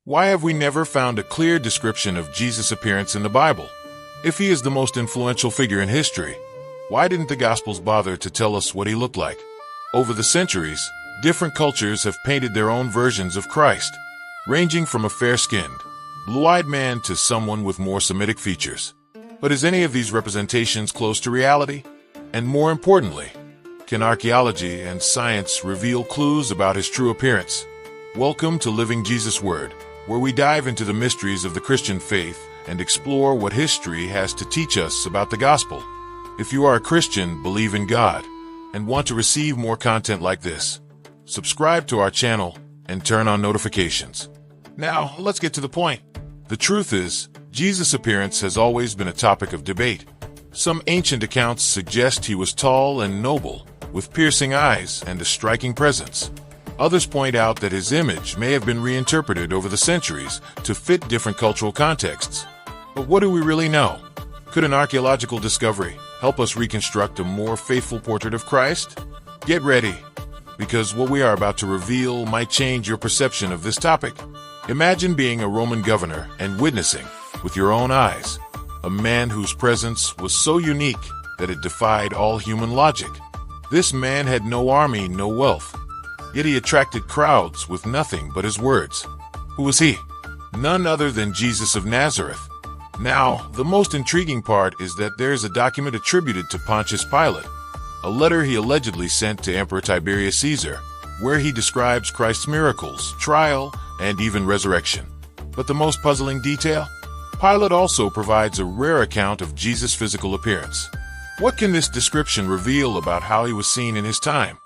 Why have we never found a clear description of Jesus' appearance in the Bible? If he is the most influential figure in history, why didn't the Gospels bother to tell us what he looked like? Over the centuries, different cultures have painted their own versions of Christ, ranging from a fair-skinned, blue-eyed man to someone with more Semitic features. But is any of these representations close to reality? And more importantly, can archaeology and science reveal clues about his true appearance? Welcome to Living Jesus' Word, where we dive into the mysteries of the Christian faith and explore what history has to teach us about the gospel. If you are a Christian, believe in God, and want to receive more content like this, subscribe to our channel and turn on notifications. Now, let's get to the point. The truth is, Jesus' appearance has always been a topic of debate. Some ancient accounts suggest he was tall and noble, with piercing eyes and a striking presence. Others point out that his image may have been reinterpreted over the centuries to fit different cultural contexts. But what do we really know? Could an archaeological discovery help us reconstruct a more faithful portrait of Christ? Get ready, because what we are about to reveal might change your perception of this topic. Imagine being a Roman governor and witnessing, with your own eyes, a man whose presence was so unique that it defied all human logic. This man had no army, no wealth, yet he attracted crowds with nothing but his words. Who was he? None other than Jesus of Nazareth. Now, the most intriguing part is that there is a document attributed to Pontius Pilate, a letter he allegedly sent to Emperor Tiberius Caesar, where he describes Christ's miracles, trial, and even resurrection. But the most puzzling detail? Pilate also provides a rare account of Jesus' physical appearance. What can this description reveal about how he was seen in his time?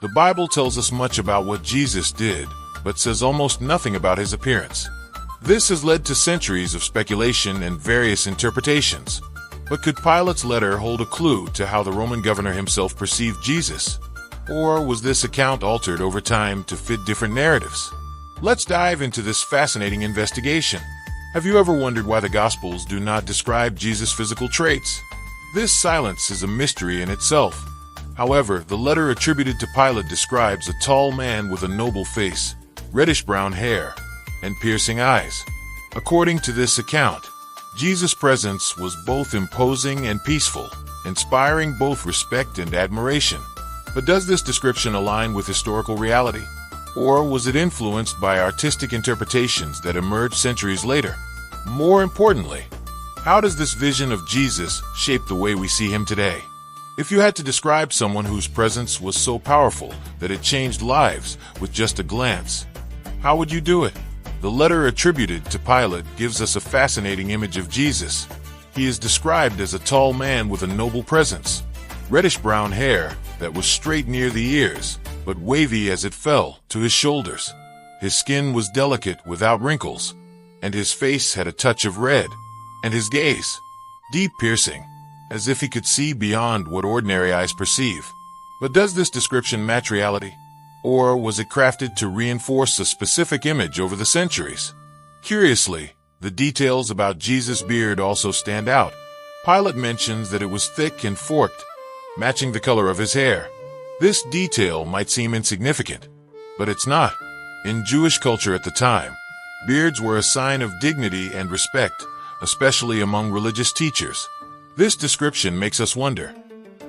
The Bible tells us much about what Jesus did, but says almost nothing about his appearance. This has led to centuries of speculation and various interpretations. But could Pilate's letter hold a clue to how the Roman governor himself perceived Jesus? Or was this account altered over time to fit different narratives? Let's dive into this fascinating investigation. Have you ever wondered why the Gospels do not describe Jesus' physical traits? This silence is a mystery in itself. However, the letter attributed to Pilate describes a tall man with a noble face, reddish-brown hair, and piercing eyes. According to this account, Jesus' presence was both imposing and peaceful, inspiring both respect and admiration. But does this description align with historical reality? Or was it influenced by artistic interpretations that emerged centuries later? More importantly, how does this vision of Jesus shape the way we see him today? If you had to describe someone whose presence was so powerful that it changed lives with just a glance, how would you do it? The letter attributed to Pilate gives us a fascinating image of Jesus. He is described as a tall man with a noble presence, reddish-brown hair that was straight near the ears, but wavy as it fell to his shoulders. His skin was delicate without wrinkles, and his face had a touch of red, and his gaze, deep piercing, as if he could see beyond what ordinary eyes perceive. But does this description match reality? Or was it crafted to reinforce a specific image over the centuries? Curiously, the details about Jesus' beard also stand out. Pilate mentions that it was thick and forked, matching the color of his hair. This detail might seem insignificant, but it's not. In Jewish culture at the time, beards were a sign of dignity and respect, especially among religious teachers. This description makes us wonder,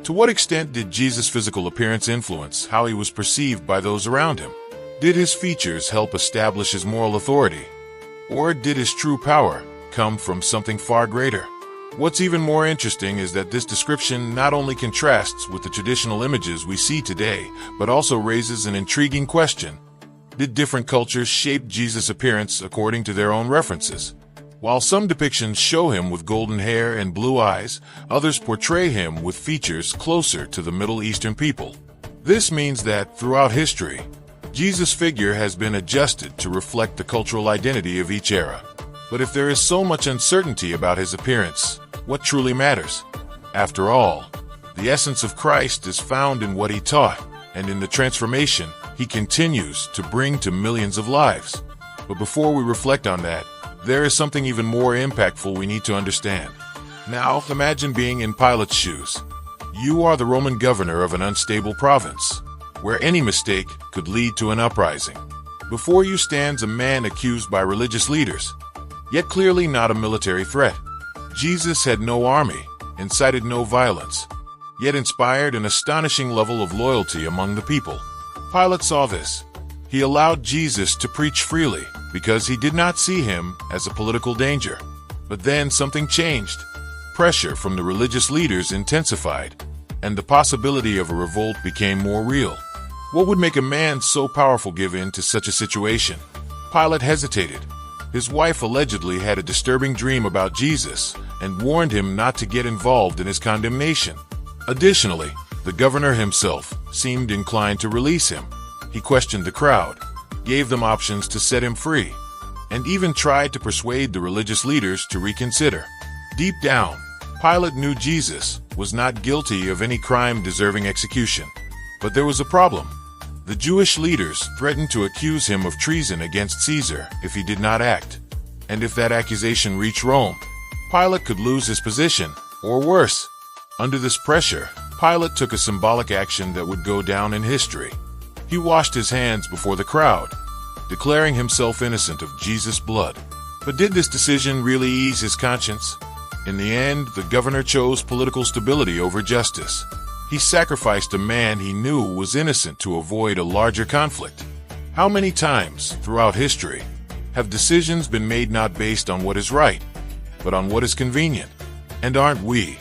to what extent did Jesus' physical appearance influence how he was perceived by those around him? Did his features help establish his moral authority? Or did his true power come from something far greater? What's even more interesting is that this description not only contrasts with the traditional images we see today, but also raises an intriguing question. Did different cultures shape Jesus' appearance according to their own references? While some depictions show him with golden hair and blue eyes, others portray him with features closer to the Middle Eastern people. This means that, throughout history, Jesus' figure has been adjusted to reflect the cultural identity of each era. But if there is so much uncertainty about his appearance, what truly matters? After all, the essence of Christ is found in what he taught, and in the transformation he continues to bring to millions of lives. But before we reflect on that, there is something even more impactful we need to understand. Now, imagine being in Pilate's shoes. You are the Roman governor of an unstable province, where any mistake could lead to an uprising. Before you stands a man accused by religious leaders, yet clearly not a military threat. Jesus had no army, incited no violence, yet inspired an astonishing level of loyalty among the people. Pilate saw this. He allowed Jesus to preach freely because he did not see him as a political danger. But then something changed. Pressure from the religious leaders intensified, and the possibility of a revolt became more real. What would make a man so powerful give in to such a situation? Pilate hesitated. His wife allegedly had a disturbing dream about Jesus and warned him not to get involved in his condemnation. Additionally, the governor himself seemed inclined to release him. He questioned the crowd, gave them options to set him free, and even tried to persuade the religious leaders to reconsider. Deep down, Pilate knew Jesus was not guilty of any crime deserving execution. But there was a problem. The Jewish leaders threatened to accuse him of treason against Caesar if he did not act. And if that accusation reached Rome, Pilate could lose his position, or worse. Under this pressure, Pilate took a symbolic action that would go down in history. He washed his hands before the crowd, declaring himself innocent of Jesus' blood. But did this decision really ease his conscience? In the end, the governor chose political stability over justice. He sacrificed a man he knew was innocent to avoid a larger conflict. How many times throughout history have decisions been made not based on what is right, but on what is convenient? And aren't we,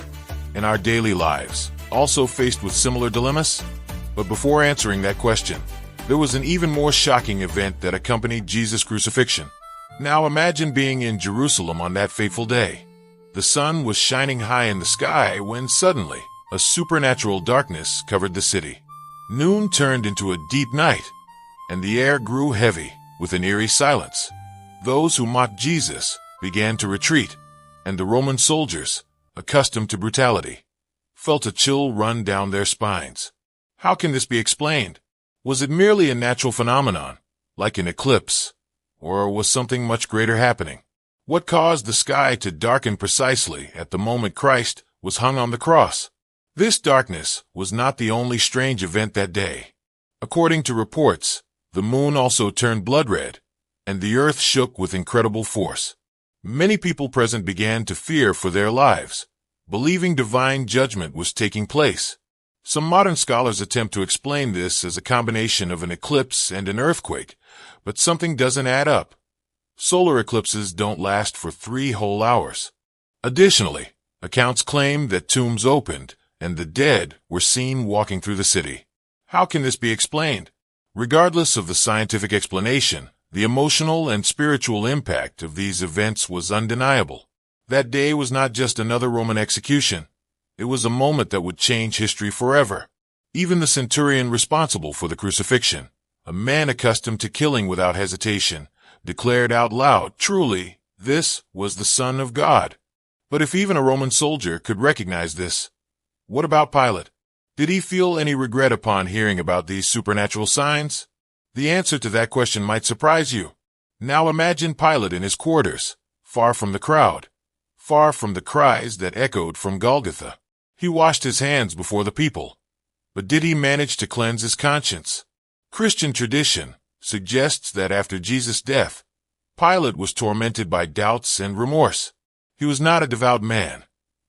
in our daily lives, also faced with similar dilemmas? But before answering that question, there was an even more shocking event that accompanied Jesus' crucifixion. Now imagine being in Jerusalem on that fateful day. The sun was shining high in the sky when suddenly a supernatural darkness covered the city. Noon turned into a deep night, and the air grew heavy with an eerie silence. Those who mocked Jesus began to retreat, and the Roman soldiers, accustomed to brutality, felt a chill run down their spines. How can this be explained? Was it merely a natural phenomenon, like an eclipse, or was something much greater happening? What caused the sky to darken precisely at the moment Christ was hung on the cross? This darkness was not the only strange event that day. According to reports, the moon also turned blood red, and the earth shook with incredible force. Many people present began to fear for their lives, believing divine judgment was taking place. Some modern scholars attempt to explain this as a combination of an eclipse and an earthquake, but something doesn't add up. Solar eclipses don't last for 3 whole hours. Additionally, accounts claim that tombs opened and the dead were seen walking through the city. How can this be explained? Regardless of the scientific explanation, the emotional and spiritual impact of these events was undeniable. That day was not just another Roman execution. It was a moment that would change history forever. Even the centurion responsible for the crucifixion, a man accustomed to killing without hesitation, declared out loud, "Truly, this was the Son of God." But if even a Roman soldier could recognize this, what about Pilate? Did he feel any regret upon hearing about these supernatural signs? The answer to that question might surprise you. Now imagine Pilate in his quarters, far from the crowd, far from the cries that echoed from Golgotha. He washed his hands before the people. But did he manage to cleanse his conscience? Christian tradition suggests that after Jesus' death, Pilate was tormented by doubts and remorse. He was not a devout man,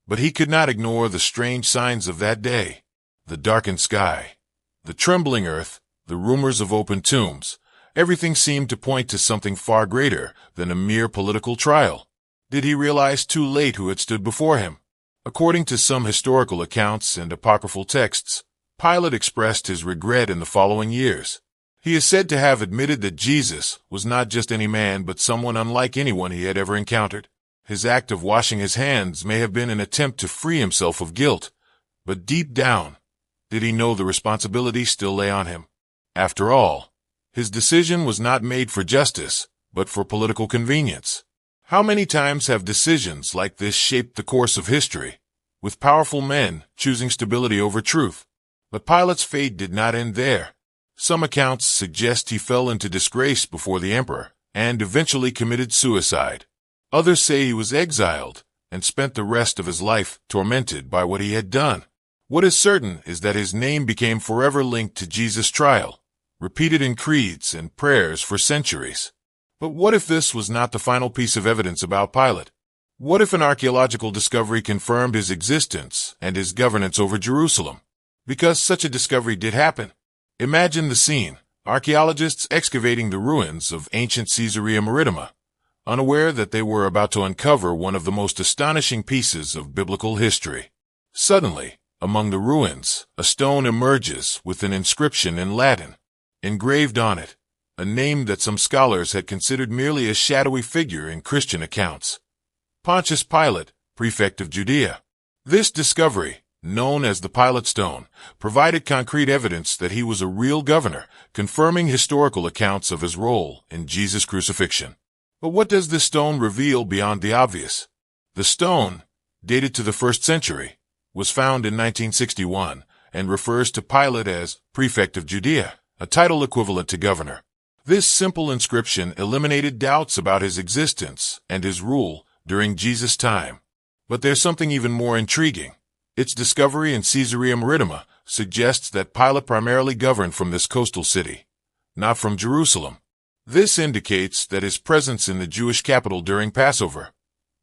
but he could not ignore the strange signs of that day. The darkened sky, the trembling earth, the rumors of open tombs, everything seemed to point to something far greater than a mere political trial. Did he realize too late who had stood before him? According to some historical accounts and apocryphal texts, Pilate expressed his regret in the following years. He is said to have admitted that Jesus was not just any man but someone unlike anyone he had ever encountered. His act of washing his hands may have been an attempt to free himself of guilt, but deep down, did he know the responsibility still lay on him? After all, his decision was not made for justice, but for political convenience. How many times have decisions like this shaped the course of history, with powerful men choosing stability over truth? But Pilate's fate did not end there. Some accounts suggest he fell into disgrace before the emperor and eventually committed suicide. Others say he was exiled and spent the rest of his life tormented by what he had done. What is certain is that his name became forever linked to Jesus' trial, repeated in creeds and prayers for centuries. But what if this was not the final piece of evidence about Pilate? What if an archaeological discovery confirmed his existence and his governance over Jerusalem? Because such a discovery did happen. Imagine the scene: archaeologists excavating the ruins of ancient Caesarea Maritima, unaware that they were about to uncover one of the most astonishing pieces of biblical history. Suddenly, among the ruins, a stone emerges with an inscription in Latin. Engraved on it, a name that some scholars had considered merely a shadowy figure in Christian accounts: Pontius Pilate, prefect of Judea. This discovery, known as the Pilate Stone, provided concrete evidence that he was a real governor, confirming historical accounts of his role in Jesus' crucifixion. But what does this stone reveal beyond the obvious? The stone, dated to the 1st century, was found in 1961 and refers to Pilate as prefect of Judea, a title equivalent to governor. This simple inscription eliminated doubts about his existence and his rule during Jesus' time. But there's something even more intriguing. Its discovery in Caesarea Maritima suggests that Pilate primarily governed from this coastal city, not from Jerusalem. This indicates that his presence in the Jewish capital during Passover,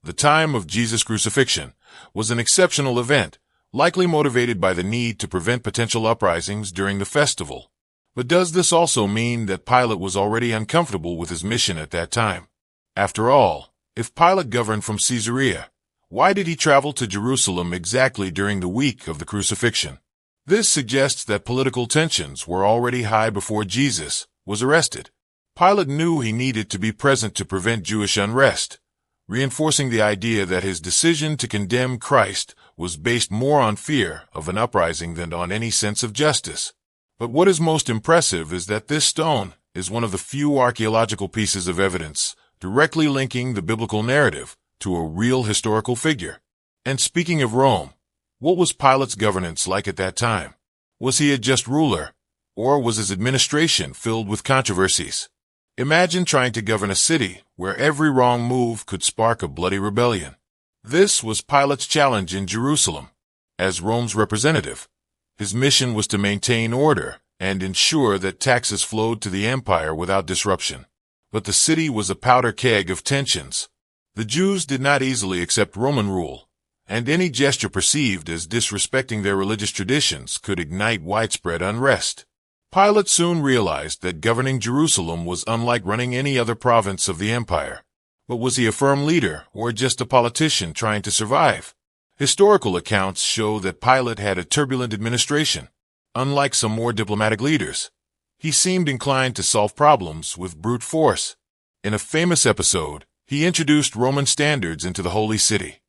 the time of Jesus' crucifixion, was an exceptional event, likely motivated by the need to prevent potential uprisings during the festival. But does this also mean that Pilate was already uncomfortable with his mission at that time? After all, if Pilate governed from Caesarea, why did he travel to Jerusalem exactly during the week of the crucifixion? This suggests that political tensions were already high before Jesus was arrested. Pilate knew he needed to be present to prevent Jewish unrest, reinforcing the idea that his decision to condemn Christ was based more on fear of an uprising than on any sense of justice. But what is most impressive is that this stone is one of the few archaeological pieces of evidence directly linking the biblical narrative to a real historical figure. And speaking of Rome, what was Pilate's governance like at that time? Was he a just ruler, or was his administration filled with controversies? Imagine trying to govern a city where every wrong move could spark a bloody rebellion. This was Pilate's challenge in Jerusalem. As Rome's representative, his mission was to maintain order and ensure that taxes flowed to the empire without disruption. But the city was a powder keg of tensions. The Jews did not easily accept Roman rule, and any gesture perceived as disrespecting their religious traditions could ignite widespread unrest. Pilate soon realized that governing Jerusalem was unlike running any other province of the empire. But was he a firm leader or just a politician trying to survive? Historical accounts show that Pilate had a turbulent administration. Unlike some more diplomatic leaders, he seemed inclined to solve problems with brute force. In a famous episode, he introduced Roman standards into the Holy City,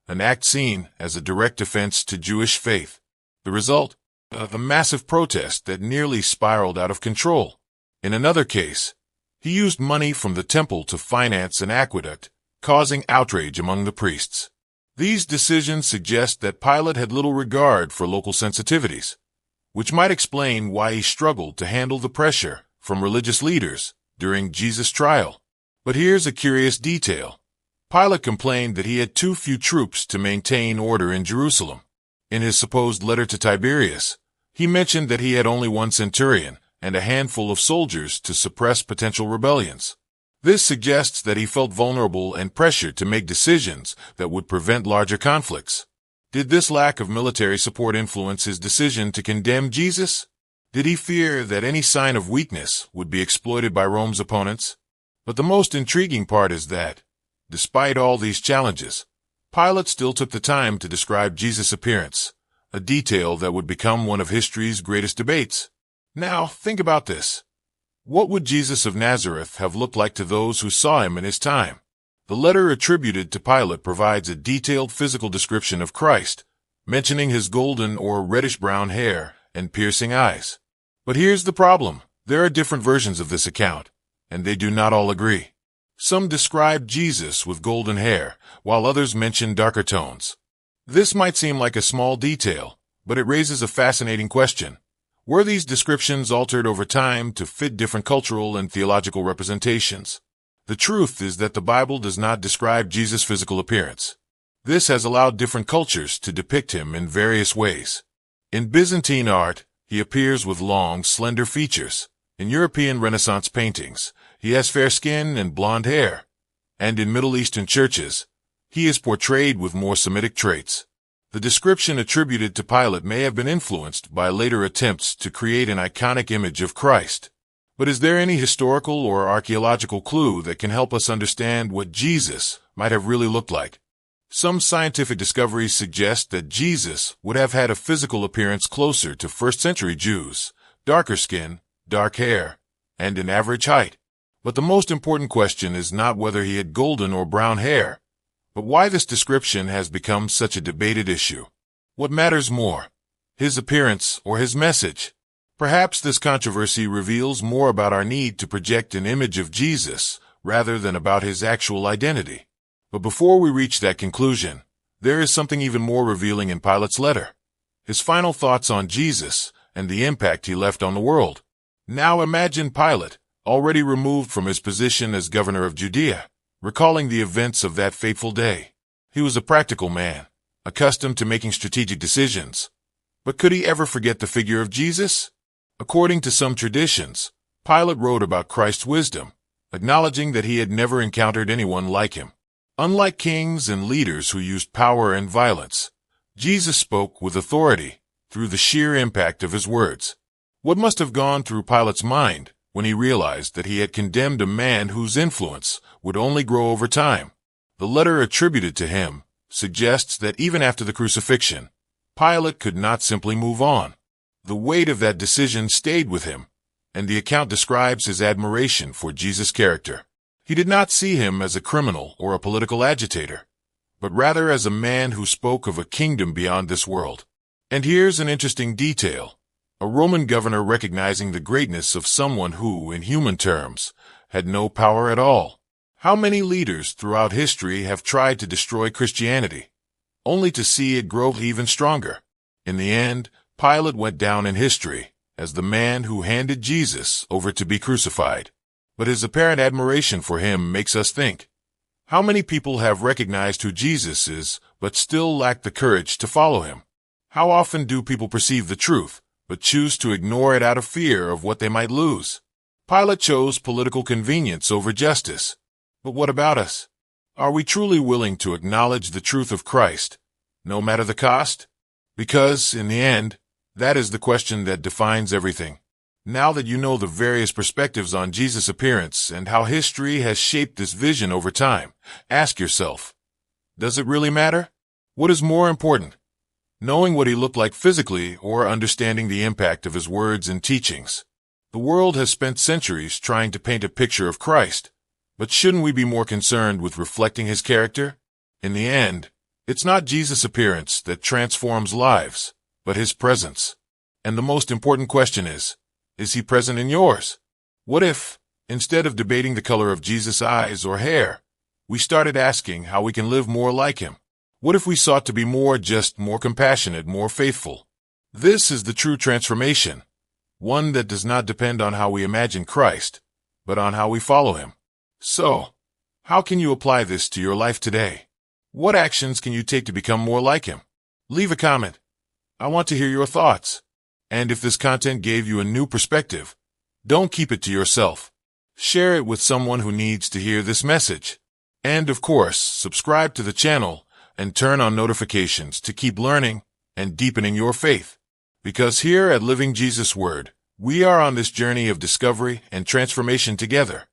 an act seen as a direct offense to Jewish faith. The result? A massive protest that nearly spiraled out of control. In another case, he used money from the temple to finance an aqueduct, causing outrage among the priests. These decisions suggest that Pilate had little regard for local sensitivities, which might explain why he struggled to handle the pressure from religious leaders during Jesus' trial. But here's a curious detail. Pilate complained that he had too few troops to maintain order in Jerusalem. In his supposed letter to Tiberius, he mentioned that he had only one centurion and a handful of soldiers to suppress potential rebellions. This suggests that he felt vulnerable and pressured to make decisions that would prevent larger conflicts. Did this lack of military support influence his decision to condemn Jesus? Did he fear that any sign of weakness would be exploited by Rome's opponents? But the most intriguing part is that, despite all these challenges, Pilate still took the time to describe Jesus' appearance, a detail that would become one of history's greatest debates. Now, think about this. What would Jesus of Nazareth have looked like to those who saw him in his time? The letter attributed to Pilate provides a detailed physical description of Christ, mentioning his golden or reddish-brown hair and piercing eyes. But here's the problem. There are different versions of this account, and they do not all agree. Some describe Jesus with golden hair, while others mention darker tones. This might seem like a small detail, but it raises a fascinating question. Were these descriptions altered over time to fit different cultural and theological representations? The truth is that the Bible does not describe Jesus' physical appearance. This has allowed different cultures to depict him in various ways. In Byzantine art, he appears with long, slender features, In European Renaissance paintings, he has fair skin and blonde hair, and in Middle Eastern churches, he is portrayed with more Semitic traits. The description attributed to Pilate may have been influenced by later attempts to create an iconic image of Christ. But is there any historical or archaeological clue that can help us understand what Jesus might have really looked like? Some scientific discoveries suggest that Jesus would have had a physical appearance closer to first-century Jews, darker skin, dark hair, and an average height. But the most important question is not whether he had golden or brown hair, but why this description has become such a debated issue. What matters more, his appearance or his message? Perhaps this controversy reveals more about our need to project an image of Jesus rather than about his actual identity. But before we reach that conclusion, there is something even more revealing in Pilate's letter. His final thoughts on Jesus and the impact he left on the world. Now imagine Pilate, already removed from his position as governor of Judea, recalling the events of that fateful day. He was a practical man, accustomed to making strategic decisions. But could he ever forget the figure of Jesus? According to some traditions, Pilate wrote about Christ's wisdom, acknowledging that he had never encountered anyone like him. Unlike kings and leaders who used power and violence, Jesus spoke with authority through the sheer impact of his words. What must have gone through Pilate's mind when he realized that he had condemned a man whose influence would only grow over time? The letter attributed to him suggests that even after the crucifixion, Pilate could not simply move on. The weight of that decision stayed with him, and the account describes his admiration for Jesus' character. He did not see him as a criminal or a political agitator, but rather as a man who spoke of a kingdom beyond this world. And here's an interesting detail. A Roman governor recognizing the greatness of someone who, in human terms, had no power at all. How many leaders throughout history have tried to destroy Christianity, only to see it grow even stronger? In the end, Pilate went down in history as the man who handed Jesus over to be crucified. But his apparent admiration for him makes us think. How many people have recognized who Jesus is, but still lack the courage to follow him? How often do people perceive the truth, but choose to ignore it out of fear of what they might lose? Pilate chose political convenience over justice. But what about us? Are we truly willing to acknowledge the truth of Christ, no matter the cost? Because, in the end, that is the question that defines everything. Now that you know the various perspectives on Jesus' appearance and how history has shaped this vision over time, ask yourself, does it really matter? What is more important, knowing what he looked like physically or understanding the impact of his words and teachings? The world has spent centuries trying to paint a picture of Christ, but shouldn't we be more concerned with reflecting his character? In the end, it's not Jesus' appearance that transforms lives, but his presence. And the most important question is he present in yours? What if, instead of debating the color of Jesus' eyes or hair, we started asking how we can live more like him? What if we sought to be more compassionate, more faithful? This is the true transformation, one that does not depend on how we imagine Christ, but on how we follow him. So, how can you apply this to your life today? What actions can you take to become more like him? Leave a comment. I want to hear your thoughts. And if this content gave you a new perspective, don't keep it to yourself. Share it with someone who needs to hear this message. And of course, subscribe to the channel and turn on notifications to keep learning and deepening your faith. Because here at Living Jesus Word, we are on this journey of discovery and transformation together.